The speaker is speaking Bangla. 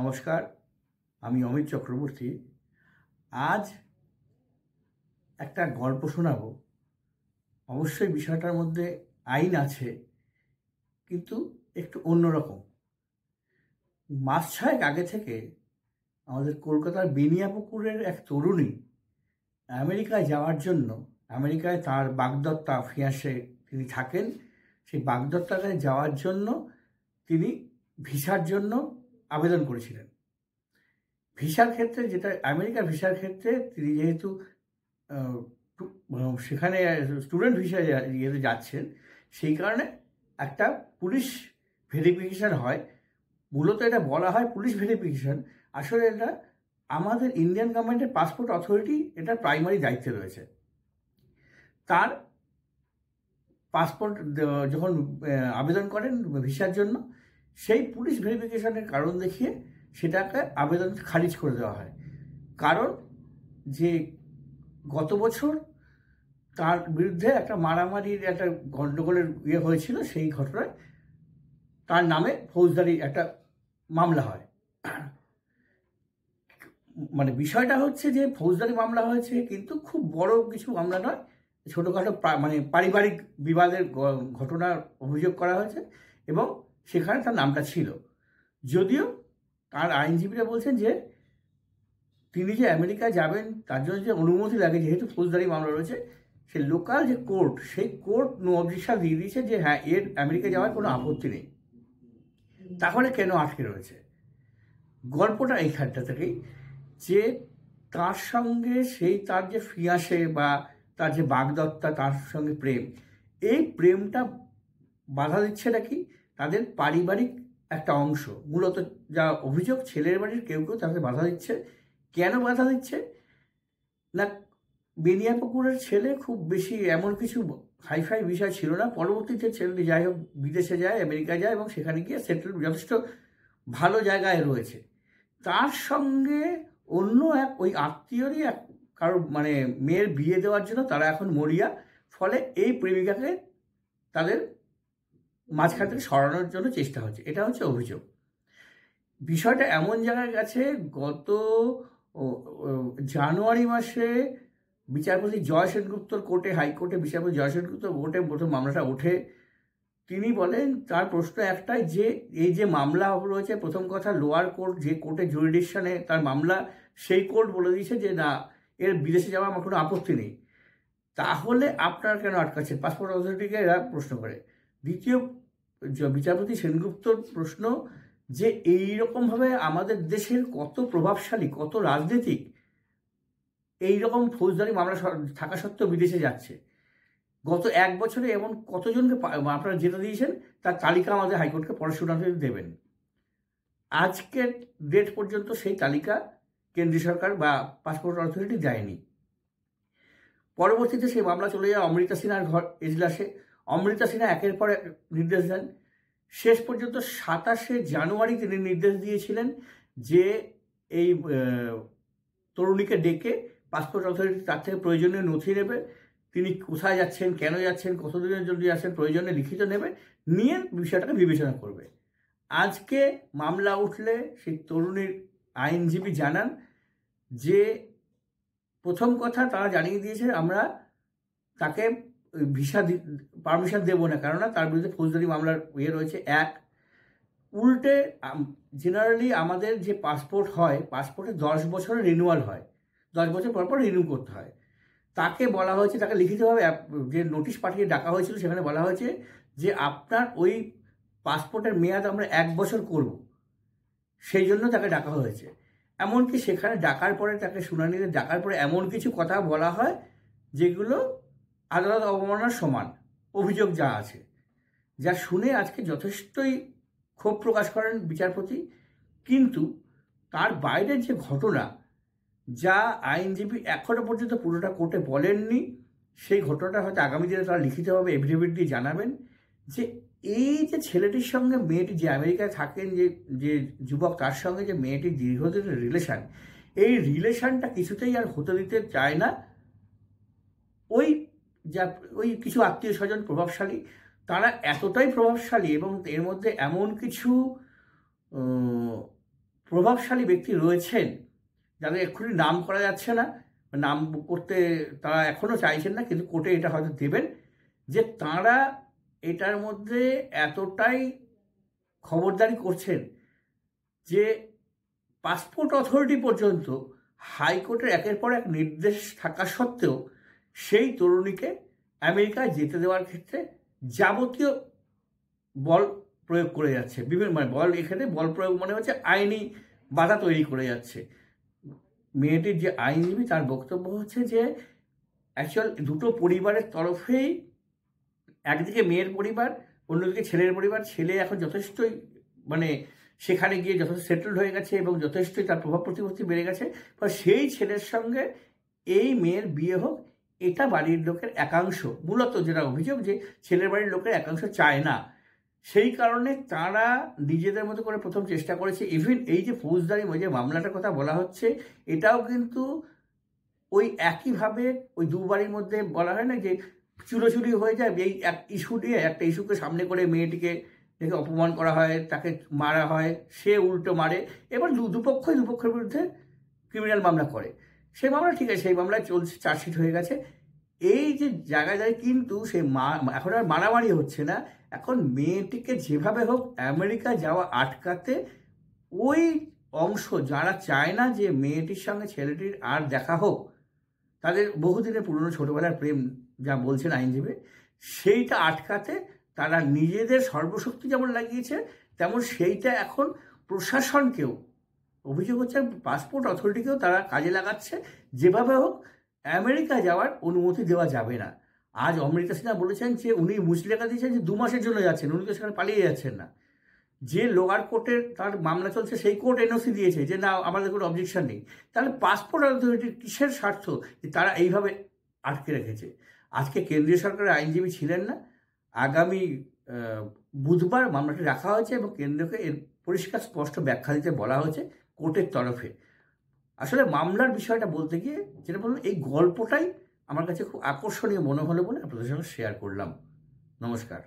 নমস্কার, আমি অমিত চক্রবর্তী। আজ একটা গল্প শোনাবো। অবশ্যই বিষয়টার মধ্যে আইন আছে, কিন্তু একটু অন্যরকম। মাস ছয়েক আগে থেকে আমাদের কলকাতার বেনিয়াপুকুরের এক তরুণী আমেরিকায় যাওয়ার জন্য, আমেরিকায় তার বাগদত্তা ফিয়াঁসে তিনি থাকেন, সেই বাগদত্তাকে যাওয়ার জন্য তিনি ভিসার জন্য আবেদন করেছিলেন। ভিসার ক্ষেত্রে, যেটা আমেরিকার ভিসার ক্ষেত্রে, তিনি যেহেতু সেখানে স্টুডেন্ট ভিসা ইয়েতে যাচ্ছেন, সেই কারণে একটা পুলিশ ভেরিফিকেশান হয়। মূলত এটা বলা হয় পুলিশ ভেরিফিকেশান, আসলে এটা আমাদের ইন্ডিয়ান গভর্নমেন্টের পাসপোর্ট অথরিটি এটা প্রাইমারি দায়িত্বে রয়েছে। তার পাসপোর্ট যখন আবেদন করেন ভিসার জন্য, সেই পুলিশ ভেরিফিকেশানের কারণ দেখিয়ে সেটাকে আবেদন খারিজ করে দেওয়া হয়। কারণ যে গত বছর তার বিরুদ্ধে একটা মারামারির একটা গণ্ডগোলের হয়েছিল, সেই ঘটনায় তার নামে ফৌজদারি একটা মামলা হয়। মানে বিষয়টা হচ্ছে যে ফৌজদারি মামলা হয়েছে, কিন্তু খুব বড় কিছু মামলা নয়, ছোটোখাটো মানে পারিবারিক বিবাদের ঘটনার অভিযোগ করা হয়েছে এবং সেখানে তার নামটা ছিল। যদিও তার আইনজীবীরা বলছেন যে তিনি যে আমেরিকায় যাবেন তার জন্য যে অনুমতি লাগে, যেহেতু ফৌজদারি মামলা রয়েছে, সে লোকাল যে কোর্ট, সেই কোর্ট নো অবজেকশন দিয়ে দিয়েছে যে হ্যাঁ, এর আমেরিকা যাওয়ার কোনো আপত্তি নেই। তাহলে কেন আটকে রয়েছে? গল্পটা এইখানটা থেকেই, যে তার সঙ্গে তার যে ফিয়াঁসে বা তার যে বাগদত্তা, তার সঙ্গে প্রেম, এই প্রেমটা বাধা দিচ্ছে নাকি তাদের পারিবারিক একটা অংশ। মূলত যা অভিযোগ, ছেলের বাড়ির কেউ কেউ তাকে বাধা দিচ্ছে। কেন বাধা দিচ্ছে না, বেনিয়াপুকুরের ছেলে খুব বেশি এমন কিছু হাইফাই বিষয় ছিল না। পরবর্তীতে ছেলেটি যাই হোক বিদেশে যায়, আমেরিকায় যায় এবং সেখানে গিয়ে সেটেল যথেষ্ট ভালো জায়গায় রয়েছে। তার সঙ্গে অন্য এক ওই আত্মীয়রই এক কারো মানে মেয়ের বিয়ে দেওয়ার জন্য তারা এখন মরিয়া। ফলে এই প্রেমিকাকে তাদের মাঝখান থেকে সরানোর জন্য চেষ্টা হচ্ছে, এটা হচ্ছে অভিযোগ। বিষয়টা এমন জায়গায় গেছে, গত জানুয়ারি মাসে বিচারপতি জয় সেনগুপ্তর কোর্টে, হাইকোর্টে বিচারপতি জয় সেনগুপ্ত কোর্টে প্রথম মামলাটা ওঠে। তিনি বলেন, তার প্রশ্ন একটাই, যে এই যে মামলা রয়েছে, প্রথম কথা লোয়ার কোর্ট যে কোর্টে জুরিডিকশনে তার মামলা, সেই কোর্ট বলে দিয়েছে যে না, এর বিদেশে যাওয়া আমার কোনো আপত্তি নেই। তাহলে আপনার কেন আটকাচ্ছেন? পাসপোর্ট অথরিটিকে এরা প্রশ্ন করে। দ্বিতীয় বিচারপতি সেনগুপ্তর প্রশ্ন, যে এইরকমভাবে আমাদের দেশের কত প্রভাবশালী, কত রাজনীতিক এইরকম ফৌজদারি মামলা থাকা সত্ত্বেও বিদেশে যাচ্ছে। গত এক বছরে এমন কতজনকে আপনারা যেতে দিয়েছেন, তার তালিকা আমাদের হাইকোর্টকে পরে শুনাতে দেবেন। আজকের ডেট পর্যন্ত সেই তালিকা কেন্দ্রীয় সরকার বা পাসপোর্ট অথরিটি দেয়নি। পরবর্তীতে সেই মামলা চলে যায় অমৃতা সিনহার এজলাসে। অমৃতা সিনহা একের পর এক নির্দেশ দেন। শেষ পর্যন্ত 27শে জানুয়ারি তিনি নির্দেশ দিয়েছিলেন যে এই তরুণীকে ডেকে পাসপোর্ট অথরিটি তার থেকে প্রয়োজনীয় নথি নেবে, তিনি কোথায় যাচ্ছেন, কেন যাচ্ছেন, কতদিনের জন্য যাচ্ছেন, প্রয়োজনে লিখিত নেবে, নিয়ে বিষয়টাকে বিবেচনা করবে। আজকে মামলা উঠলে সেই তরুণীর আইনজীবী জানান যে প্রথম কথা তারা জানিয়ে দিয়েছে আমরা তাকে ভিসা পারমিশন দেবো না, কেননা তার বিরুদ্ধে ফৌজদারি মামলার রয়েছে। এক উল্টে জেনারেলি আমাদের যে পাসপোর্ট হয়, পাসপোর্টে 10 বছরের রিনিউয়াল হয়, 10 বছর পর পর রিনিউ করতে হয়। তাকে বলা হয়েছে, তাকে লিখিতভাবে যে নোটিশ পাঠিয়ে ডাকা হয়েছিল, সেখানে বলা হয়েছে যে আপনার ওই পাসপোর্টের মেয়াদ আমরা 1 বছর করব, সেই জন্য তাকে ডাকা হয়েছে। এমনকি সেখানে ডাকার পরে, তাকে শুনানিতে ডাকার পরে এমন কিছু কথা বলা হয় যেগুলো আদালত অবমাননার সমান, অভিযোগ যা আছে, যা শুনে আজকে যথেষ্টই ক্ষোভ প্রকাশ করেন বিচারপতি। কিন্তু তার বাইরের যে ঘটনা, যা আইনজীবী এখনও পর্যন্ত পুরোটা কোর্টে বলেননি, সেই ঘটনাটা হয়তো আগামী দিনে তারা লিখিতভাবে এফিডেভিট দিয়ে জানাবেন। যে এই যে ছেলেটির সঙ্গে মেয়েটি, যে আমেরিকায় থাকেন যে যুবক, তার সঙ্গে যে মেয়েটির দীর্ঘদিনের রিলেশান, এই রিলেশানটা কিছুতেই আর হতে দিতে চায় না ওই কিছু আত্মীয় স্বজন প্রভাবশালী। তারা এতটাই প্রভাবশালী এবং এর মধ্যে এমন কিছু প্রভাবশালী ব্যক্তি রয়েছেন, যাদের এক্ষুনি নাম করা যাচ্ছে না, নাম করতে তারা এখনও চাইছেন না, কিন্তু কোর্টে এটা হয়তো দেবেন, যে তাঁরা এটার মধ্যে এতটাই খবরদারি করছেন যে পাসপোর্ট অথরিটি পর্যন্ত হাইকোর্টের একের পর এক নির্দেশ থাকা সত্ত্বেও সেই তরুণীকে আমেরিকায় যেতে দেওয়ার ক্ষেত্রে যাবতীয় বল প্রয়োগ করে যাচ্ছে। বিভিন্ন এখানে বল প্রয়োগ মনে হচ্ছে আইনি বাধা তৈরি করে যাচ্ছে। মেয়েটির যে আইনজীবী, তার বক্তব্য হচ্ছে যে অ্যাকচুয়াল দুটো পরিবারের তরফেই, একদিকে মেয়ের পরিবার, অন্যদিকে ছেলের পরিবার। ছেলে এখন যথেষ্টই সেখানে গিয়ে যথেষ্ট সেটেলড হয়ে গেছে এবং যথেষ্টই তার প্রভাব প্রতিপত্তি বেড়ে গেছে। সেই ছেলের সঙ্গে এই মেয়ের বিয়ে হোক, এটা বাড়ির লোকের একাংশ, মূলত যেটা অভিযোগ, যে ছেলের বাড়ির লোকের একাংশ চায় না। সেই কারণে তারা নিজেদের মতো করে প্রথম চেষ্টা করেছে। ইভেন এই যে ফৌজদারি যে মামলাটার কথা বলা হচ্ছে, এটাও কিন্তু ওই একইভাবে ওই দু বাড়ির মধ্যে বলা হয় না যে চুলোচুরি হয়ে যায়, এই এক ইস্যু নিয়ে, একটা ইস্যুকে সামনে করে মেয়েটিকে দেখে অপমান করা হয়, তাকে মারা হয়, সে উল্টো মারে, এবার দুপক্ষের বিরুদ্ধে ক্রিমিনাল মামলা করে। সেই মামলা ঠিক আছে, সেই মামলায় চলছে, চার্জশিট হয়ে গেছে। এই যে জায়গায় কিন্তু সে এখন আর মারামারি হচ্ছে না, এখন মেয়েটিকে যেভাবে হোক আমেরিকা যাওয়া আটকাতে ওই অংশ যারা চায় না যে মেয়েটির সঙ্গে ছেলেটির আর দেখা হোক, তাদের বহুদিনের পুরনো ছোটবেলার প্রেম যা বলছেন আইনজীবী, সেইটা আটকাতে তারা নিজেদের সর্বশক্তি যেমন লাগিয়েছে, তেমন সেইটা এখন প্রশাসনকেও, অভিযোগ হচ্ছে পাসপোর্ট অথরিটিকেও তারা কাজে লাগাচ্ছে। যেভাবে হোক আমেরিকা যাওয়ার অনুমতি দেওয়া যাবে না। আজ অমৃতা সিনহা বলেছেন যে উনি মুচলেখা দিয়েছেন যে 2 মাসের জন্য যাচ্ছেন, উনি তো সেখানে পালিয়ে যাচ্ছেন না। যে লোয়ার কোর্টের তার মামলা চলছে, সেই কোর্ট এনওসি দিয়েছে যে না, আমাদের কোনো অবজেকশন নেই। তাহলে পাসপোর্ট অথরিটির কিসের স্বার্থ যে তারা এইভাবে আটকে রেখেছে? আজকে কেন্দ্রীয় সরকারের আইনজীবী ছিলেন না, আগামী বুধবার মামলাটি রাখা হয়েছে এবং কেন্দ্রকে এর পরিষ্কার স্পষ্ট ব্যাখ্যা দিতে বলা হয়েছে কোর্টের তরফে। আসলে মামলার বিষয়টা বলতে গিয়ে যেটা বললাম, এই গল্পটাই আমার কাছে খুব আকর্ষণীয় মনে হলো বলে আপনাদের সঙ্গে শেয়ার করলাম। নমস্কার।